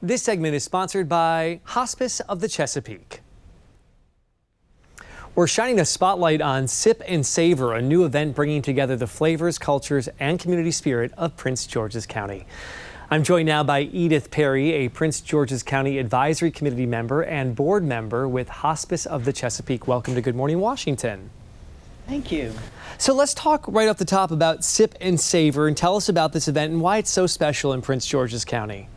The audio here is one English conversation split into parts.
This segment is sponsored by Hospice of the Chesapeake. We're shining a spotlight on Sip and Savor, a new event bringing together the flavors, cultures, and community spirit of Prince George's County. I'm joined now by Edith Perry, a Prince George's County Advisory Committee member and board member with Hospice of the Chesapeake. Welcome to Good Morning Washington. Thank you. So let's talk right off the top about Sip and Savor and tell us about this event and why it's so special in Prince George's County.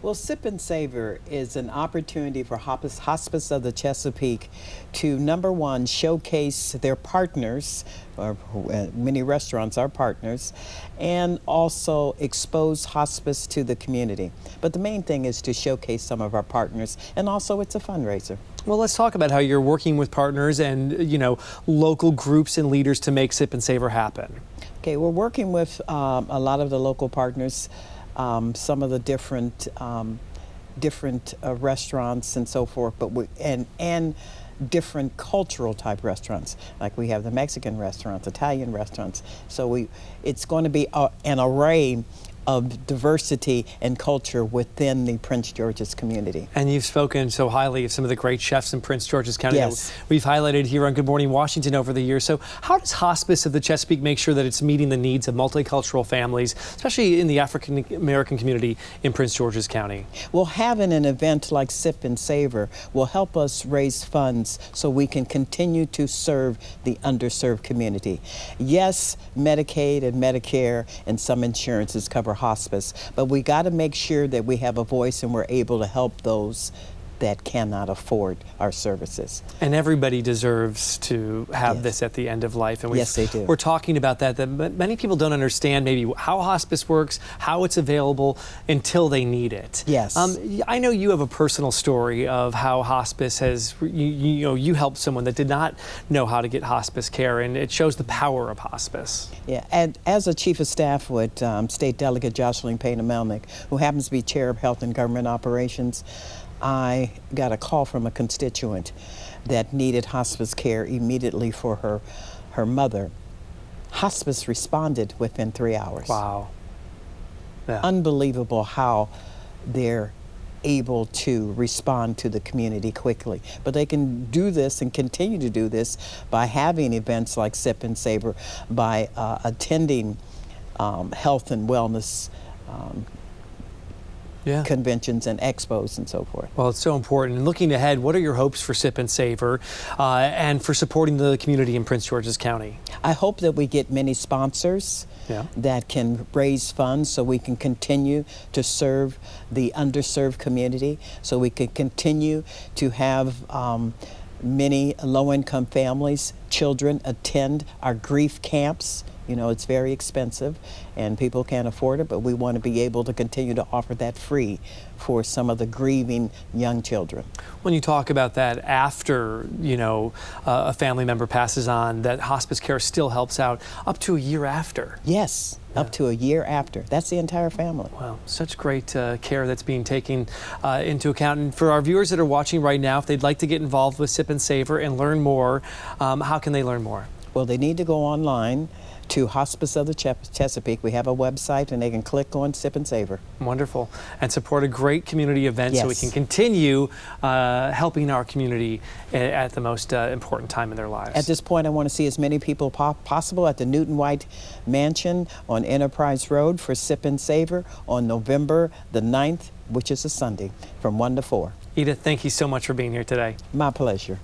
Well, Sip and Savor is an opportunity for Hospice of the Chesapeake to, number one, showcase their partners, or many restaurants are partners, and also expose hospice to the community. But the main thing is to showcase some of our partners, and also it's a fundraiser. Well, let's talk about how you're working with partners and, local groups and leaders to make Sip and Savor happen. Okay, we're working with a lot of the local partners. Some of the different restaurants and so forth, but and different cultural type restaurants. Like we have the Mexican restaurants, Italian restaurants. So it's going to be an array of diversity and culture within the Prince George's community. And you've spoken so highly of some of the great chefs in Prince George's County yes. that we've highlighted here on Good Morning Washington over the years. So how does Hospice of the Chesapeake make sure that it's meeting the needs of multicultural families, especially in the African American community in Prince George's County? Well, having an event like Sip and Savor will help us raise funds so we can continue to serve the underserved community. Yes, Medicaid and Medicare and some insurances cover hospice, but we got to make sure that we have a voice and we're able to help those that cannot afford our services. And everybody deserves to have yes. this at the end of life. And yes, they do. We're talking about that many people don't understand maybe how hospice works, how it's available until they need it. Yes. I know you have a personal story of how hospice has, you helped someone that did not know how to get hospice care, and it shows the power of hospice. Yeah, and as a chief of staff with State Delegate Jocelyn Payne-Melnick, who happens to be chair of Health and Government Operations, I got a call from a constituent that needed hospice care immediately for her mother. Hospice responded within 3 hours. Wow. Yeah. Unbelievable how they're able to respond to the community quickly. But they can do this and continue to do this by having events like Sip and Savor, by attending health and wellness conventions and expos and so forth. Well, it's so important. And looking ahead, what are your hopes for Sip and Savor and for supporting the community in Prince George's County? I hope that we get many sponsors that can raise funds so we can continue to serve the underserved community, so we can continue to have many low-income families, children attend our grief camps. You know, it's very expensive and people can't afford it, but we want to be able to continue to offer that free for some of the grieving young children. When you talk about that after, a family member passes on, that hospice care still helps out up to a year after. Yes, up to a year after. That's the entire family. Wow, such great care that's being taken into account. And for our viewers that are watching right now, if they'd like to get involved with Sip and Savor and learn more, how can they learn more? Well, they need to go online to Hospice of the Chesapeake. We have a website and they can click on Sip and Savor. Wonderful. And support a great community event so we yes. can continue helping our community at the most important time in their lives. At this point, I want to see as many people possible at the Newton White Mansion on Enterprise Road for Sip and Savor on November the 9th, which is a Sunday, from 1 to 4. Edith, thank you so much for being here today. My pleasure.